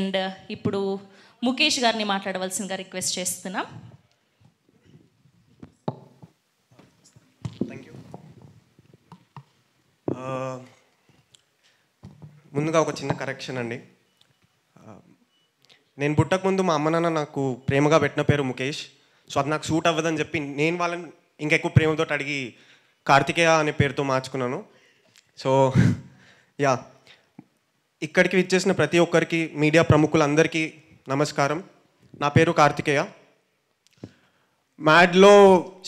And ఇప్పుడు ముఖేష్ గారిని మాట్లాడవలసిందిగా రిక్వెస్ట్ చేస్తున్నాం. Thank you. ముందుగా ఒక చిన్న కరెక్షన్ అండి. నేను పుట్టకముందు మా అమ్మ నాన్న నాకు ప్రేమగా పెట్టిన పేరు ముఖేష్. సో అది నాకు సూట్ అవ్వదని చెప్పి నేను వాళ్ళని ఇంకెక్కువ ప్రేమతో అడిగి కార్తికేయ అనే పేరుతో మార్చుకున్నాను. సో యా, ఇక్కడికి విచ్చేసిన ప్రతి ఒక్కరికి, మీడియా ప్రముఖులందరికీ నమస్కారం. నా పేరు కార్తికేయ. మ్యాడ్లో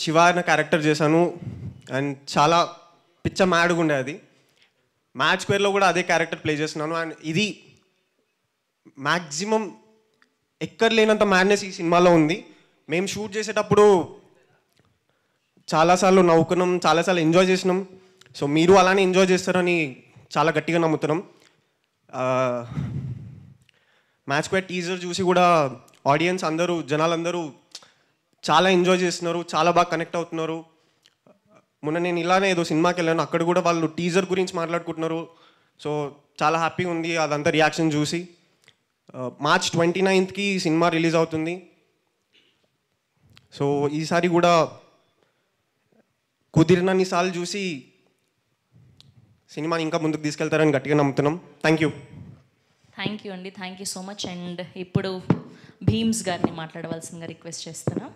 శివ అనే క్యారెక్టర్ చేశాను అండ్ చాలా పిచ్చ మ్యాడ్గా ఉండే అది. మ్యాడ్ స్క్వేర్లో కూడా అదే క్యారెక్టర్ ప్లే చేస్తున్నాను అండ్ ఇది మ్యాక్సిమం ఎక్కడ లేనంత మ్యాడ్నెస్ ఈ సినిమాలో ఉంది. మేము షూట్ చేసేటప్పుడు చాలాసార్లు నవ్వుకున్నాం, చాలాసార్లు ఎంజాయ్ చేసినాం. సో మీరు అలానే ఎంజాయ్ చేస్తారని చాలా గట్టిగా నమ్ముతున్నాం. మ్యాడ్ స్క్వేర్ టీజర్ చూసి కూడా ఆడియన్స్ అందరూ, జనాలందరూ చాలా ఎంజాయ్ చేస్తున్నారు, చాలా బాగా కనెక్ట్ అవుతున్నారు. మొన్న నేను ఇలానే ఏదో సినిమాకి వెళ్ళాను, అక్కడ కూడా వాళ్ళు టీజర్ గురించి మాట్లాడుకుంటున్నారు. సో చాలా హ్యాపీగా ఉంది అదంతా రియాక్షన్ చూసి. మార్చ్ 29th సినిమా రిలీజ్ అవుతుంది. సో ఈసారి కూడా కుదిరినన్ని సార్లు చూసి సినిమాని ఇంకా ముందుకు తీసుకెళ్తారని గట్టిగా నమ్ముతున్నాం. థ్యాంక్ యూ అండి, thank you so much. And ఇప్పుడు భీమ్స్ గారిని మాట్లాడవలసిందిగా రిక్వెస్ట్ చేస్తున్నాం.